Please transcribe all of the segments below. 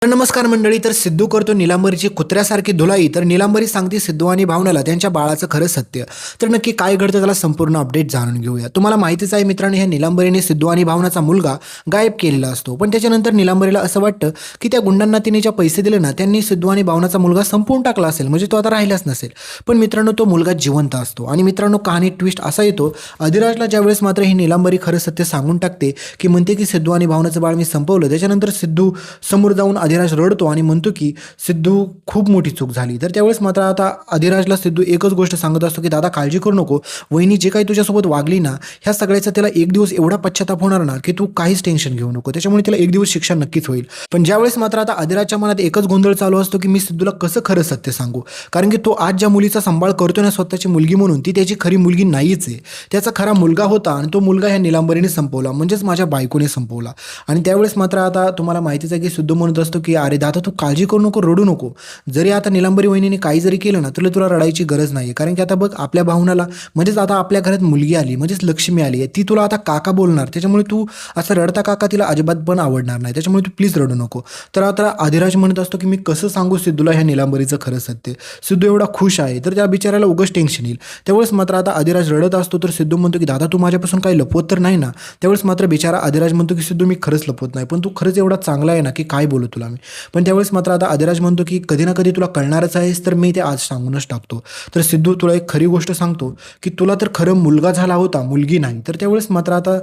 तर नमस्कार मंडळी. तर सिद्धू करतो निलांबरीची कुत्र्यासारखी धुलाई. तर निलांबरी सांगते सिद्धू आणि भावनाला त्यांच्या बाळाचं खरं सत्य. तर नक्की काय घडतं त्याला संपूर्ण अपडेट जाणून घेऊया. तुम्हाला माहितीच आहे मित्रांनो, ह्या निलांबरीने सिद्धू आणि भावनाचा मुलगा गायब केलेला असतो. पण त्याच्यानंतर निलांबरीला असं वाटतं की त्या गुंडांना तिने ज्या पैसे दिले ना, त्यांनी सिद्धू आणि भावनाचा मुलगा संपवून टाकला असेल, म्हणजे तो आता राहिलाच नसेल. पण मित्रांनो, तो मुलगा जिवंत असतो. आणि मित्रांनो, कहाणी ट्विस्ट असा येतो, अधिराजला ज्यावेळेस मात्र ही निलांबरी खरं सत्य सांगून टाकते की म्हणते की सिद्धू आणि भावनाचं बाळ मी संपवलं. त्याच्यानंतर सिद्धू समोर जाऊन अधिराज रडतो आणि म्हणतो की सिद्धू खूप मोठी चूक झाली. तर त्यावेळेस मात्र आता अधिराजला सिद्धू एकच गोष्ट सांगत असतो की दादा काळजी करू नको, वहिनी जे काही तुझ्यासोबत वागली ना, ह्या सगळ्याचा त्याला एक दिवस एवढा पश्चाताप होणार ना की तू काहीच टेन्शन घेऊ नको, त्याच्यामुळे तिला एक दिवस शिक्षा नक्कीच होईल. पण ज्यावेळेस मात्र आता अधिराजच्या मनात एकच गोंधळ चालू असतो की मी सिद्धूला कसं खरं सत्य सांगू, कारण की तो आज ज्या मुलीचा सांभाळ करतो ना स्वतःची मुलगी म्हणून, ती त्याची खरी मुलगी नाहीच आहे. त्याचा खरा मुलगा होता आणि तो मुलगा ह्या निलांबरीने संपवला, म्हणजेच माझ्या बायकोने संपवला. आणि त्यावेळेस मात्र आता तुम्हाला माहितीच आहे की सिद्धू म्हणत असतो की अरे दादा तू काळजी करू नको, रडू नको. जरी आता निलांबरी वहिनीने काही जरी केलं ना, तरी तुला रडायची गरज नाही. कारण की आता बघ, आपल्या भावनाला म्हणजेच आता आपल्या घरात मुलगी आली, म्हणजेच लक्ष्मी आली आहे, ती तुला आता काका बोलणार. त्याच्यामुळे तू असं रडता काका तिला अजिबात पण आवडणार नाही. त्याच्यामुळे तू प्लीज रडू नको. तर आता अधिराज म्हणत असतो की मी कसं सांगू सिद्धूला ह्या निलांबरीचं खरं सत्य. सिद्धू एवढा खुश आहे तर त्या बिचाऱ्याला उगाच टेन्शन येईल. त्यावेळेस मात्र आता अधिराज रडत असतो. तर सिद्धू म्हणतो की दादा तू माझ्यापासून काही लपवत तर नाही ना. त्यावेळेस मात्र बिचारा अधिराज म्हणतो की सिद्धू मी खरंच लपवत नाही, पण तू खरंच एवढा चांगला आहे ना की काय बोलू तुला मी. पण त्यावेळेस मात्र आता अधिराज म्हणतो की कधी ना कधी तुला कळणारच आहेस, तर मी ते आज सांगूनच टाकतो. तर सिद्धू तुला एक खरी गोष्ट सांगतो की तुला तर खरं मुलगा झाला होता, मुलगी नाही. तर त्यावेळेस मात्र आता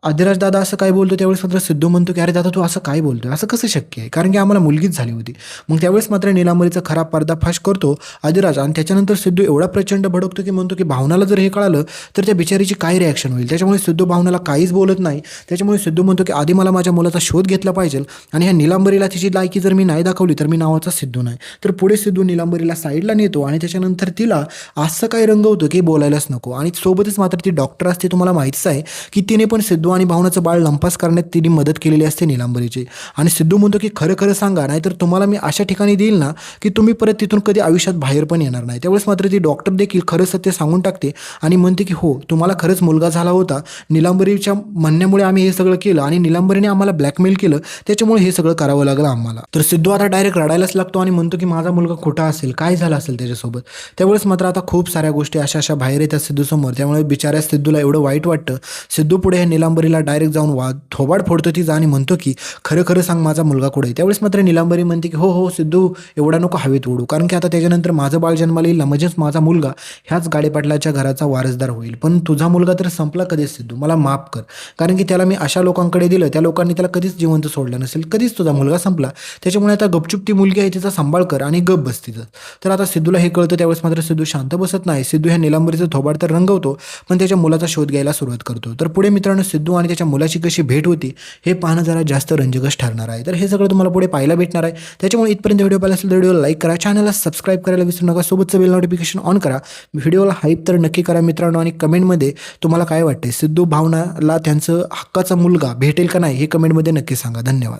अधिराज दादा असं काय बोलतो. त्यावेळेस मात्र सिद्धू म्हणतो की अरे दादा तू असं काय बोलतोय, असं कसं शक्य आहे, कारण की आम्हाला मुलगीच झाली होती. मग त्यावेळेस मात्र निलांबरीचा खरा पर्दाफाश करतो अधिराज. आणि त्याच्यानंतर सिद्धू एवढा प्रचंड भडकतो की म्हणतो की भावनाला जर हे कळालं तर त्या बिचारीची काय रिॲक्शन होईल. त्याच्यामुळे सिद्धू भावनाला काहीच बोलत नाही. त्याच्यामुळे सिद्धू म्हणतो की आधी मला माझ्या मुलाचा शोध घेतला पाहिजे, आणि ह्या निलांबरीला तिची लायकी जर मी नाही दाखवली तर मी नावाचा सिद्धू नाही. तर पुढे सिद्धू निलांबरीला साईडला नेतो आणि त्याच्यानंतर तिला असं काय रंगवतो की बोलायलाच नको. आणि सोबतच मात्र ती डॉक्टर असते, तुम्हाला माहितीच आहे की तिने पण सिद्धू आणि भावनाचं बाळ लंपास करण्यात तिने मदत केलेली असते निलांबरीची. आणि सिद्धू म्हणतो की खरं खरं सांगा, नाहीतर तुम्हाला मी अशा ठिकाणी देईल ना की तुम्ही परत तिथून कधी आयुष्यात बाहेर पण येणार नाही. त्यावेळेस मात्र ती डॉक्टर देखील खरं सत्य सांगून टाकते आणि म्हणते की हो तुम्हाला खरंच मुलगा झाला होता, निलांबरीच्या म्हणण्यामुळे आम्ही हे सगळं केलं आणि निलांबरीने आम्हाला ब्लॅकमेल केलं, त्याच्यामुळे हे सगळं करावं लागलं आम्हाला. तर सिद्धू आता डायरेक्ट रडायलाच लागतो आणि म्हणतो की माझा मुलगा खोटा असेल, काय झालं असेल त्याच्यासोबत. त्यावेळेस मात्र आता खूप साऱ्या गोष्टी अशा भाहेर येतात सिद्धूसमोर. त्यामुळे बिचाऱ्या सिद्धूला एवढं वाईट वाटतं. सिद्धू पुढे ह्या निलांबरीला डायरेक्ट जाऊन थोबाड फोडतो तिचा आणि म्हणतो की खरं खरं सांग माझा मुलगा कुठे आहे. त्यावेळेस मात्र निलांबरी म्हणते की हो हो सिद्धू एवढा नको हवेत उडू, कारण की आता त्याच्यानंतर माझं बाळ जन्माला येईल ना, म्हणजेच माझा मुलगा ह्याच गाडेपाटलाच्या घराचा वारसदार होईल. पण तुझा मुलगा तर संपला कधीच सिद्धू, मला माफ कर, कारण की त्याला मी अशा लोकांकडे दिलं, त्या लोकांनी त्याला कधीच जिवंत सोडलं नसेल, कधीच तुझा मुलगा संपला. त्याच्यामुळे आता गपचूप ती मुलगी आहे तिचा सांभाळ कर आणि गप बस तिथं. तर आता सिद्धूला हे कळतं. त्यावेळेस मात्र सिद्धू शांत बसत नाही. सिद्धू ह्या निलांबरीचं थोबाड तर रंगवतो, पण त्याच्या मुलाचा शोध घ्यायला सुरुवात करतो. तर पुढे मित्रांनो सिद्धू आणि त्याच्या मुलाची कशी भेट होती हे पाहणं जरा जास्त रंजकच ठरणार आहे. तर हे सगळं तुम्हाला पुढे पाहायला भेटणार आहे. त्याच्यामुळे इथपर्यंत व्हिडिओ पाहिला असेल तर व्हिडिओला लाईक करा, चॅनलला सबस्क्राईब करायला विसरू नका, सोबतचं बेल नोटिफिकेशन ऑन करा. व्हिडिओला हाईप तर नक्की करा मित्रांनो, आणि कमेंटमध्ये तुम्हाला काय वाटते सिद्धू भावनाला त्यांचं हक्काचा मुलगा भेटेल का नाही हे कमेंटमध्ये नक्की सांगा. धन्यवाद.